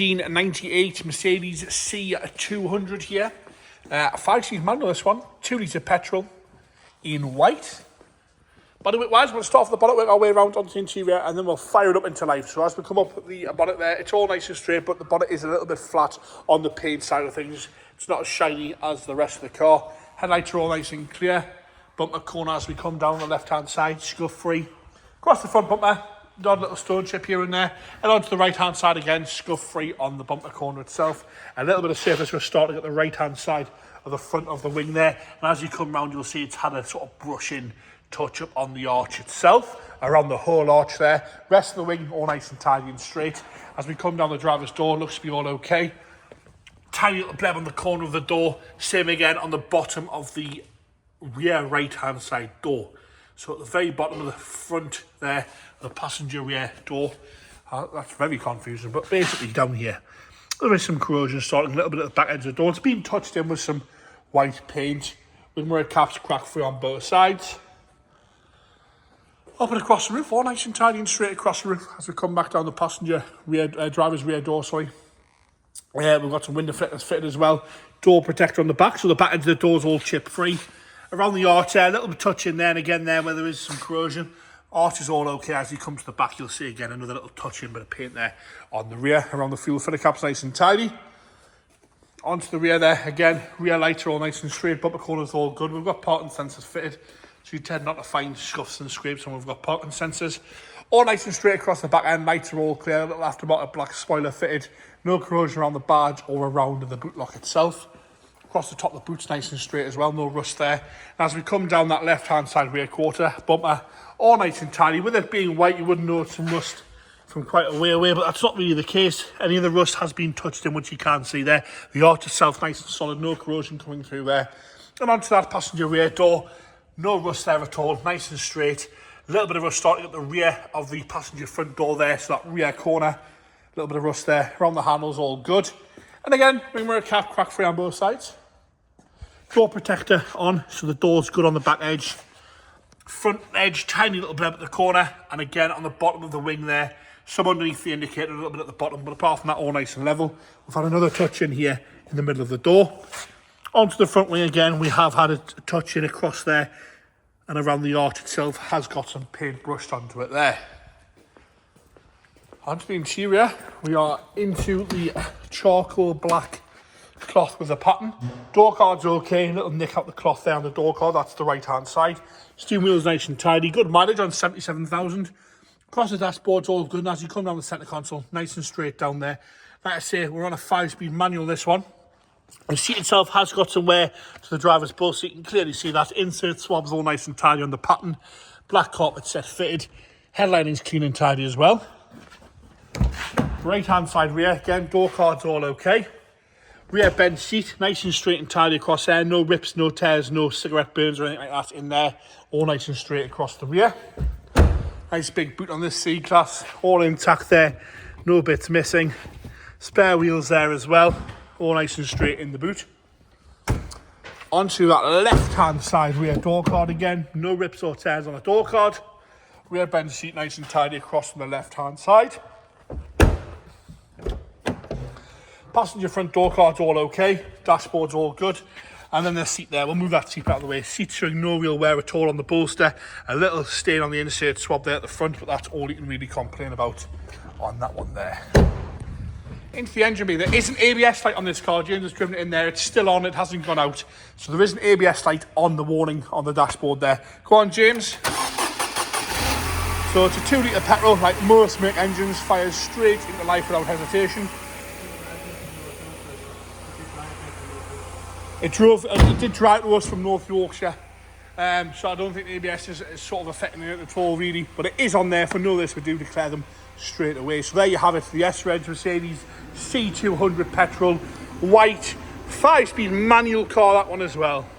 1998 Mercedes C200 here. 5-speed manual, this one, 2 litre petrol in white. Body width wise, we'll start off the bonnet, work our way around onto the interior, and then we'll fire it up into life. So as we come up the bonnet there, it's all nice and straight, but the bonnet is a little bit flat on the paint side of things. It's not as shiny as the rest of the car. Headlights are all nice and clear. Bumper corner as we come down the left-hand side, scuff free. Across the front bumper, odd little stone chip here and there, and onto the right-hand side again, scuff free on the bumper corner itself. A little bit of surface we're starting at the right-hand side of the front of the wing there, and as you come round, you'll see it's had a sort of brushing touch up on the arch itself, around the whole arch there. Rest of the wing all nice and tidy and straight. As we come down the driver's door, looks to be all okay. Tiny little bleb on the corner of the door, same again on the bottom of the rear right-hand side door. So at the very bottom of the front there, the passenger rear door, that's very confusing, but basically down here, there is some corrosion starting a little bit at the back edge of the door. It's been touched in with some white paint, with mirror caps cracked free on both sides. Up and across the roof, all nice and tidy and straight across the roof as we come back down the passenger rear, driver's rear door, sorry. We've got some window flickers fitted as well. Door protector on the back, so the back edge of the door is all chip free. Around the arch there, a little bit touch in there and again there where there is some corrosion. Arch is all okay. As you come to the back, you'll see again another little touch in bit of paint there on the rear. Around the fuel filter cap's nice and tidy. Onto the rear there, again, rear lights are all nice and straight. Bumper corners all good. We've got parking sensors fitted, so you tend not to find scuffs and scrapes when we've got parking sensors. All nice and straight across the back end. Lights are all clear. A little aftermarket black spoiler fitted. No corrosion around the badge or around the boot lock itself. Across the top of the boot's nice and straight as well, no rust there. And as we come down that left-hand side rear quarter, bumper, all nice and tidy. With it being white, you wouldn't notice some rust from quite a way away, but that's not really the case. Any of the rust has been touched in, which you can see there. The arch itself, nice and solid, no corrosion coming through there. And onto that passenger rear door, no rust there at all, nice and straight. A little bit of rust starting at the rear of the passenger front door there, so that rear corner, a little bit of rust there. Around the handles, all good. And again, wing mirror cap crack free on both sides. Door protector on, so the door's good on the back edge. Front edge, tiny little bleb at the corner, and again on the bottom of the wing there, some underneath the indicator, a little bit at the bottom, but apart from that, all nice and level. We've had another touch in here in the middle of the door. Onto the front wing again, we have had a touch in across there, and around the arch itself has got some paint brushed onto it there. Onto the interior, we are into the charcoal black cloth with a pattern. Door card's okay, a little nick out the cloth there on the door card, that's the right hand side. Steering wheel's nice and tidy, good mileage on 77,000. Across the dashboard's all good, and as you come down the centre console, nice and straight down there. Like I say, we're on a 5-speed manual this one. The seat itself has got some wear to the driver's bull, so you can clearly see that. Insert swabs all nice and tidy on the pattern. Black carpet set fitted. Headlighting's clean and tidy as well. Right hand side rear, again, door card's all okay. Rear bench seat, nice and straight and tidy across there. No rips, no tears, no cigarette burns or anything like that in there. All nice and straight across the rear. Nice big boot on this C-Class, all intact there. No bits missing. Spare wheels there as well. All nice and straight in the boot. Onto that left-hand side rear door card again. No rips or tears on the door card. Rear bench seat nice and tidy across from the left-hand side. Passenger front door card's all okay. Dashboard's all good. And then the seat there, we'll move that seat out of the way. Seat showing no real wear at all on the bolster. A little stain on the insert swab there at the front, but that's all you can really complain about on that one there. Into the engine bay, there is an ABS light on this car. James has driven it in there, it's still on, it hasn't gone out. So there is an ABS light on the warning on the dashboard there. Go on, James. So it's a 2 litre petrol, like most make engines, fires straight into life without hesitation. It did drive to us from North Yorkshire, so I don't think the ABS is sort of affecting it at all really, but it is on there. For no this, we do declare them straight away. So there you have it, the S-Reg Mercedes C200 petrol, white, 5-speed manual car, that one as well.